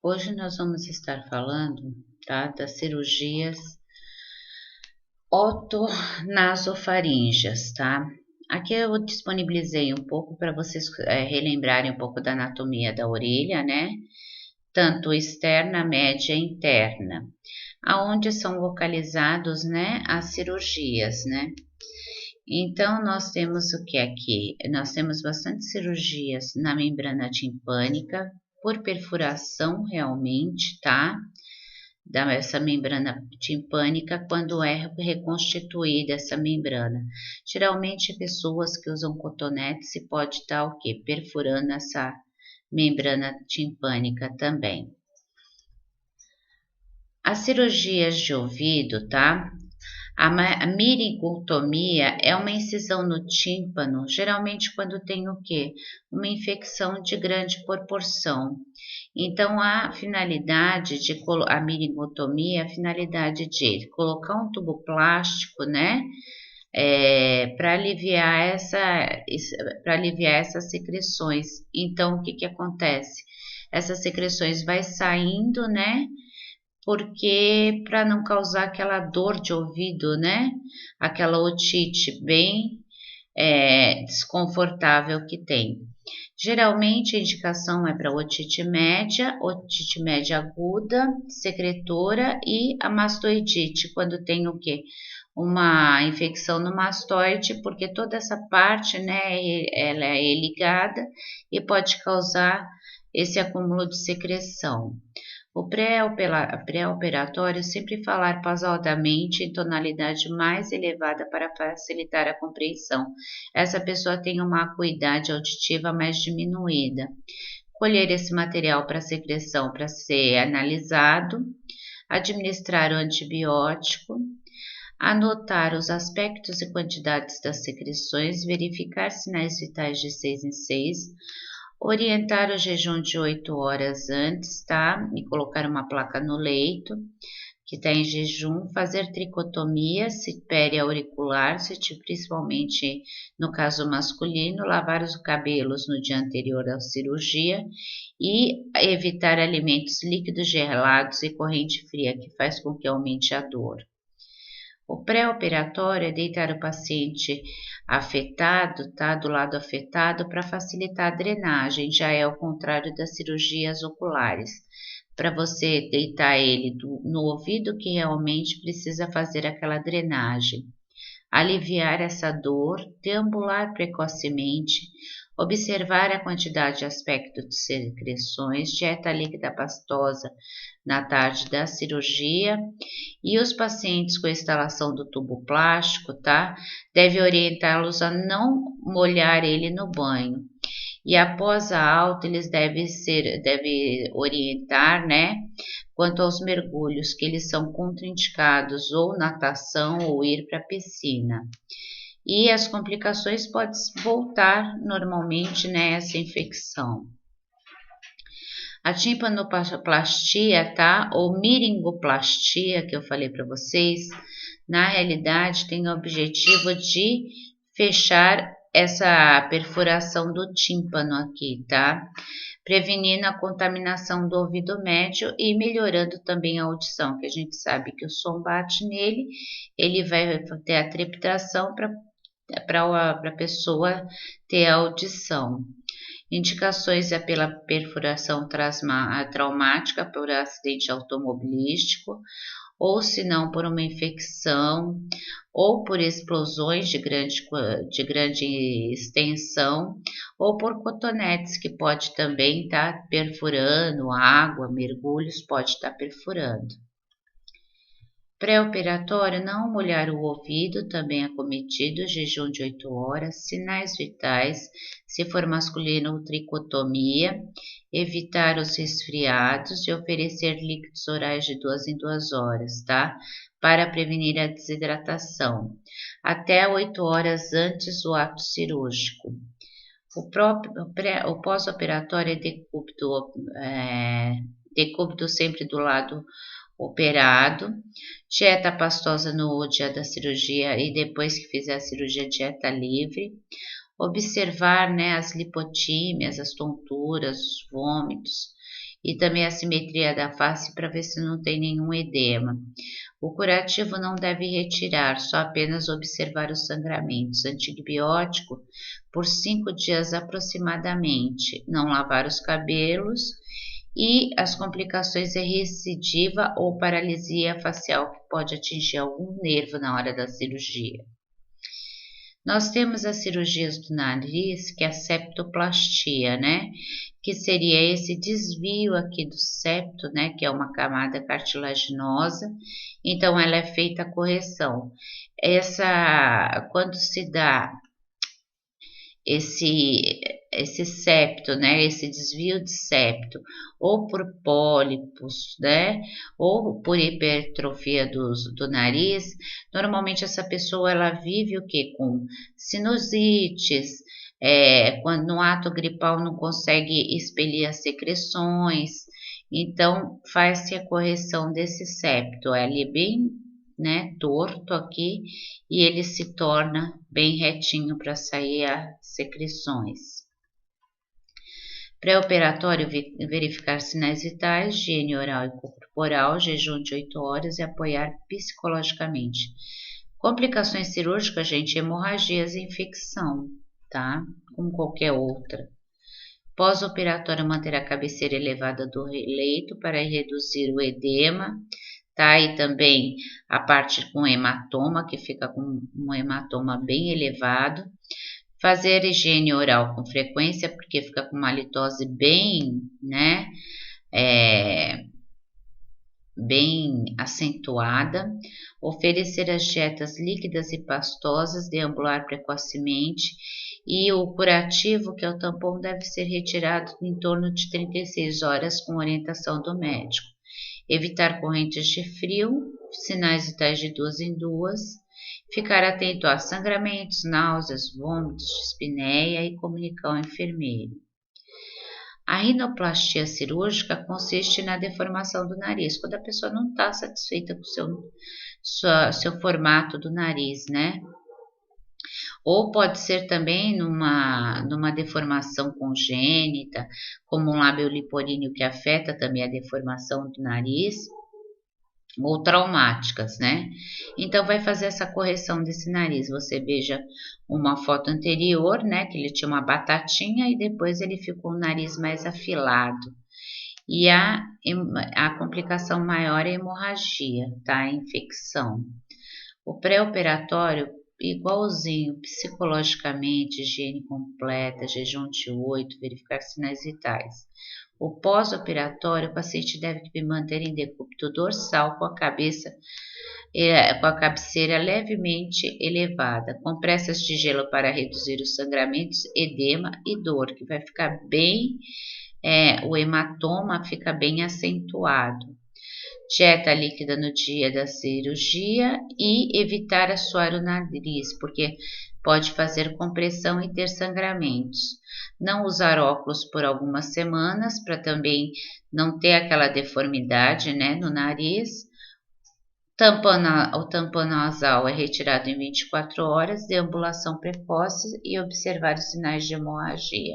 Hoje nós vamos estar falando, tá, das cirurgias otonasofaríngeas, tá? Aqui eu disponibilizei um pouco para vocês relembrarem um pouco da anatomia da orelha, né? Tanto externa, média e interna, aonde são localizados, né, as cirurgias, né? Então, nós temos o que aqui? Nós temos bastante cirurgias na membrana timpânica, por perfuração realmente, tá? Dessa membrana timpânica, quando é reconstituída essa membrana. Geralmente, pessoas que usam cotonete, se pode estar o quê? Perfurando essa membrana timpânica também. As cirurgias de ouvido, tá? A mirigotomia é uma incisão no tímpano, geralmente quando tem o quê? Uma infecção de grande proporção. Então, a finalidade de a mirigotomia, a finalidade de colocar um tubo plástico, né? Para aliviar essas secreções. Então, o que acontece? Essas secreções vai saindo, né? Porque para não causar aquela dor de ouvido, né? Aquela otite bem desconfortável que tem. Geralmente a indicação é para otite média aguda, secretora e a mastoidite, quando tem o quê? Uma infecção no mastoide, porque toda essa parte, né, ela é ligada e pode causar esse acúmulo de secreção. O pré-operatório sempre falar pausadamente em tonalidade mais elevada para facilitar a compreensão. Essa pessoa tem uma acuidade auditiva mais diminuída. Colher esse material para secreção para ser analisado, administrar o antibiótico, anotar os aspectos e quantidades das secreções, verificar sinais vitais de 6 em 6, orientar o jejum de 8 horas antes, tá? E colocar uma placa no leito que está em jejum, fazer tricotomia, se periauricular, principalmente no caso masculino, lavar os cabelos no dia anterior à cirurgia e evitar alimentos líquidos gelados e corrente fria, que faz com que aumente a dor. O pré-operatório é deitar o paciente afetado, tá? Do lado afetado, para facilitar a drenagem, já é ao contrário das cirurgias oculares. Para você deitar ele no ouvido que realmente precisa fazer aquela drenagem. Aliviar essa dor, deambular precocemente, observar a quantidade de aspecto de secreções, dieta líquida pastosa na tarde da cirurgia, e os pacientes com instalação do tubo plástico, tá? Deve orientá-los a não molhar ele no banho. E após a alta, eles devem orientar, né? Quanto aos mergulhos, que eles são contraindicados, ou natação, ou ir para a piscina. E as complicações podem voltar normalmente, né? Essa infecção. A timpanoplastia, tá? Ou miringoplastia, que eu falei para vocês, na realidade tem o objetivo de fechar essa perfuração do tímpano aqui, tá? Prevenindo a contaminação do ouvido médio e melhorando também a audição, que a gente sabe que o som bate nele, ele vai ter a trepidação para a pessoa ter a audição. Indicações é pela perfuração traumática por acidente automobilístico, ou se não por uma infecção, ou por explosões de grande extensão, ou por cotonetes que pode também estar perfurando, água, mergulhos pode estar perfurando. Pré-operatório, não molhar o ouvido, também acometido, jejum de 8 horas, sinais vitais, se for masculino, tricotomia, evitar os resfriados e oferecer líquidos orais de 2 em 2 horas, tá? Para prevenir a desidratação, até 8 horas antes do ato cirúrgico. O pós-operatório é decúbito sempre do lado operado, dieta pastosa no dia da cirurgia e depois que fizer a cirurgia, dieta livre. Observar, né, as lipotímias, as tonturas, os vômitos e também a simetria da face para ver se não tem nenhum edema. O curativo não deve retirar, só apenas observar os sangramentos. Antibiótico por 5 dias aproximadamente. Não lavar os cabelos e as complicações é recidiva ou paralisia facial que pode atingir algum nervo na hora da cirurgia. Nós temos as cirurgias do nariz, que é a septoplastia, né? Que seria esse desvio aqui do septo, né? Que é uma camada cartilaginosa. Então, ela é feita a correção. Quando se dá esse septo, né, esse desvio de septo, ou por pólipos, né, ou por hipertrofia do nariz, normalmente essa pessoa ela vive o que? Com sinusites, quando no ato gripal não consegue expelir as secreções, então faz-se a correção desse septo, ele é bem, né, torto aqui, e ele se torna bem retinho para sair as secreções. Pré-operatório, verificar sinais vitais, higiene oral e corporal, jejum de 8 horas e apoiar psicologicamente. Complicações cirúrgicas, gente, hemorragias e infecção, tá? Como qualquer outra. Pós-operatório, manter a cabeceira elevada do leito para reduzir o edema, tá? E também a parte com hematoma, que fica com um hematoma bem elevado. Fazer higiene oral com frequência, porque fica com uma halitose bem, né? Bem acentuada. Oferecer as dietas líquidas e pastosas, deambular precocemente. E o curativo, que é o tampão, deve ser retirado em torno de 36 horas com orientação do médico. Evitar correntes de frio, sinais vitais de 2 em 2, ficar atento a sangramentos, náuseas, vômitos, dispneia e comunicar ao enfermeiro. A rinoplastia cirúrgica consiste na deformação do nariz, quando a pessoa não está satisfeita com seu formato do nariz, né? Ou pode ser também numa deformação congênita, como um lábio liporíneo que afeta também a deformação do nariz, ou traumáticas, né? Então, vai fazer essa correção desse nariz. Você veja uma foto anterior, né? Que ele tinha uma batatinha e depois ele ficou o nariz mais afilado. E a complicação maior é a hemorragia, tá? A infecção. O pré-operatório, igualzinho, psicologicamente, higiene completa, jejum de 8, verificar sinais vitais. O pós-operatório, o paciente deve manter em decúbito dorsal com a cabeceira levemente elevada, compressas de gelo para reduzir os sangramentos, edema e dor, que vai ficar bem, o hematoma fica bem acentuado. Dieta líquida no dia da cirurgia e evitar assoar o nariz, porque pode fazer compressão e ter sangramentos. Não usar óculos por algumas semanas, para também não ter aquela deformidade, né, no nariz. O tampão nasal é retirado em 24 horas, deambulação precoce e observar os sinais de hemorragia.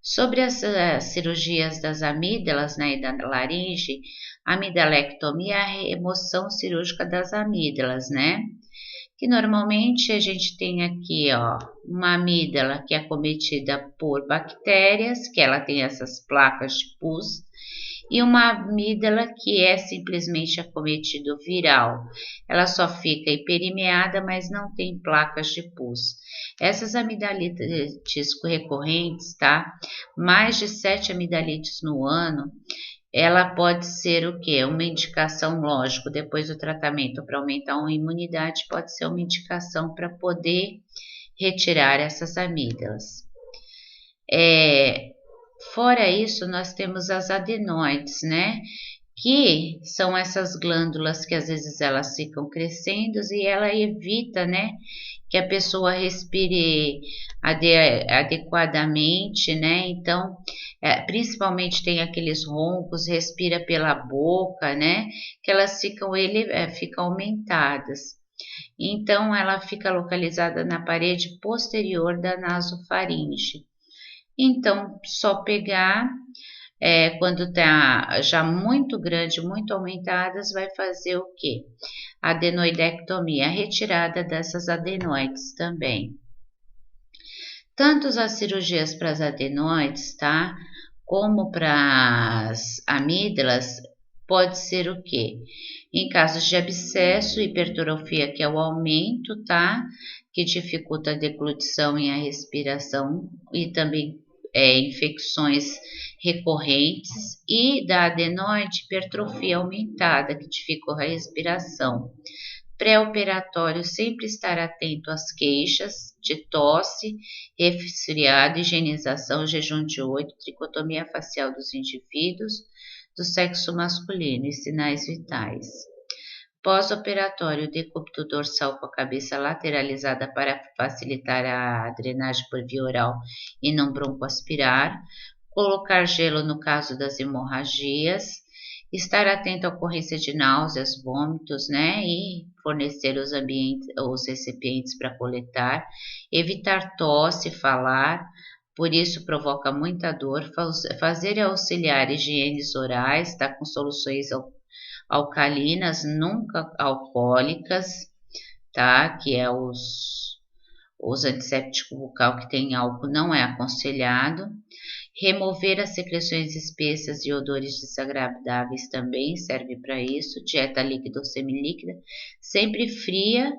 Sobre as cirurgias das amígdalas, né, e da laringe, a amidalectomia é a remoção cirúrgica das amígdalas, né? Que normalmente a gente tem aqui, ó, uma amígdala que é acometida por bactérias, que ela tem essas placas de pus, e uma amígdala que é simplesmente acometido viral. Ela só fica hiperimeada, mas não tem placas de pus. Essas amidalites recorrentes, tá? Mais de 7 amidalites no ano, ela pode ser o quê? Uma indicação, lógico, depois do tratamento para aumentar a imunidade, pode ser uma indicação para poder retirar essas amígdalas. Fora isso, nós temos as adenoides, né? Que são essas glândulas que às vezes elas ficam crescendo e ela evita, né? Que a pessoa respire adequadamente, né? Então, principalmente tem aqueles roncos, respira pela boca, né? Que elas ficam aumentadas. Então, ela fica localizada na parede posterior da nasofaringe. Então, só pegar Quando tá já muito grande, muito aumentadas, vai fazer o quê? Adenoidectomia, a retirada dessas adenoides também. Tanto as cirurgias para as adenoides, tá? Como para as amígdalas, pode ser o quê? Em casos de abscesso, hipertrofia, que é o aumento, tá? Que dificulta a deglutição e a respiração, e também infecções recorrentes, e da adenoide, hipertrofia aumentada, que dificulta a respiração. Pré-operatório, sempre estar atento às queixas de tosse, resfriado, higienização, jejum de 8, tricotomia facial dos indivíduos do sexo masculino e sinais vitais. Pós-operatório, decúbito dorsal com a cabeça lateralizada para facilitar a drenagem por via oral e não broncoaspirar. Colocar gelo no caso das hemorragias. Estar atento à ocorrência de náuseas, vômitos, né? E fornecer os recipientes para coletar. Evitar tosse, falar, por isso provoca muita dor. Fazer e auxiliar higienes orais, tá? Com soluções alcalinas, nunca alcoólicas, tá? Que é os antisséptico bucal que tem álcool não é aconselhado. Remover as secreções espessas e odores desagradáveis também serve para isso. Dieta líquida ou semilíquida, sempre fria,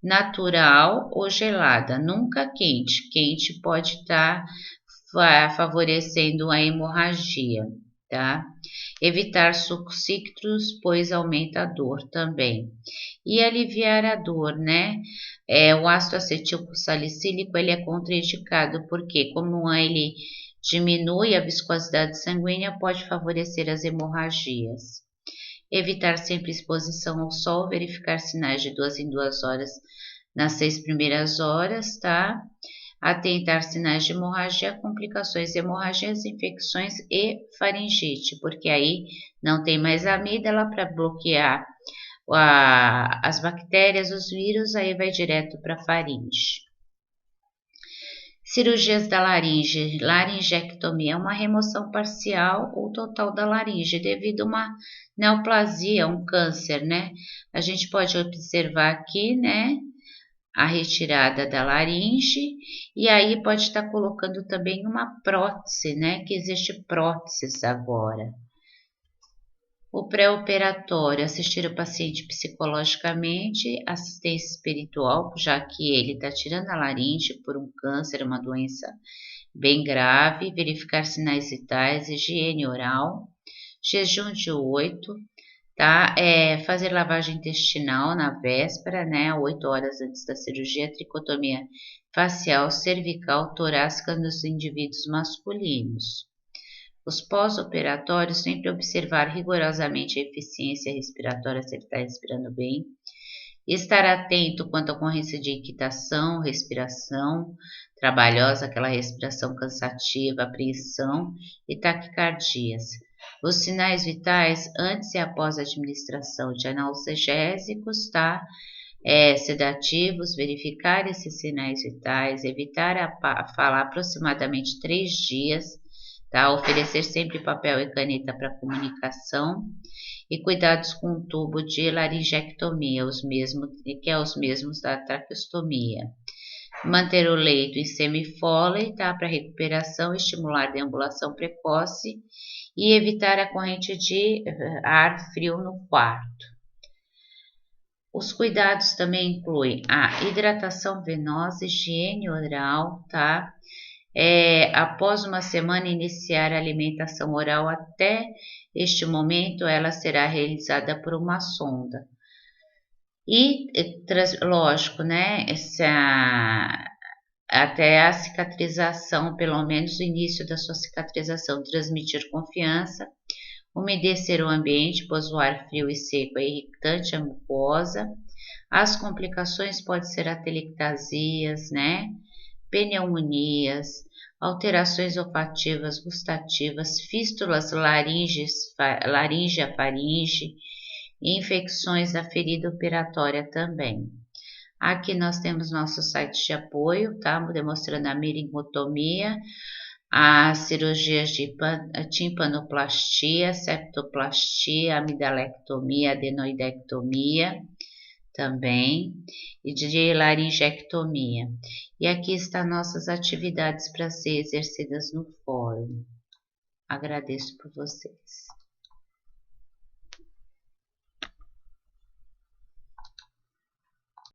natural ou gelada, nunca quente. Quente pode estar favorecendo a hemorragia, tá? Evitar sucos cítricos, pois aumenta a dor também. E aliviar a dor, né? O ácido acetilsalicílico, ele é contraindicado, porque como ele diminui a viscosidade sanguínea, pode favorecer as hemorragias. Evitar sempre exposição ao sol, verificar sinais de 2 em 2 horas nas 6 primeiras horas, tá? Atentar sinais de hemorragia, complicações, hemorragias, infecções e faringite, porque aí não tem mais amígdala para bloquear as bactérias, os vírus, aí vai direto para a faringe. Cirurgias da laringe. Laringectomia é uma remoção parcial ou total da laringe devido a uma neoplasia, um câncer, né? A gente pode observar aqui, né, a retirada da laringe, e aí pode estar colocando também uma prótese, né, que existe próteses agora. O pré-operatório, assistir o paciente psicologicamente, assistência espiritual, já que ele está tirando a laringe por um câncer, uma doença bem grave, verificar sinais vitais, higiene oral, jejum de 8, tá? Fazer lavagem intestinal na véspera, né? 8 horas antes da cirurgia, tricotomia facial, cervical, torácica nos indivíduos masculinos. Os pós-operatórios, sempre observar rigorosamente a eficiência respiratória, se ele está respirando bem. Estar atento quanto à ocorrência de inquietação, respiração trabalhosa, aquela respiração cansativa, apreensão e taquicardias. Os sinais vitais antes e após a administração de analgésicos, tá? Sedativos, verificar esses sinais vitais, evitar falar aproximadamente 3 dias, tá? Oferecer sempre papel e caneta para comunicação e cuidados com o tubo de laringectomia, os mesmos da traqueostomia. Manter o leito em semifóley, tá? Para recuperação, estimular a deambulação precoce e evitar a corrente de ar frio no quarto. Os cuidados também incluem a hidratação venosa, higiene oral, tá? Após uma semana iniciar a alimentação oral, até este momento ela será realizada por uma sonda. E, lógico, né, até a cicatrização, pelo menos o início da sua cicatrização, transmitir confiança, umedecer o ambiente, pois o ar frio e seco é irritante à mucosa. As complicações podem ser atelectasias, né, pneumonias, alterações olfativas, gustativas, fístulas laríngea-faringe, infecções da ferida operatória também. Aqui nós temos nosso site de apoio, tá? Demonstrando a meringotomia, as cirurgias de timpanoplastia, septoplastia, amidalectomia, adenoidectomia também, e de laringectomia. E aqui estão nossas atividades para ser exercidas no fórum. Agradeço por vocês.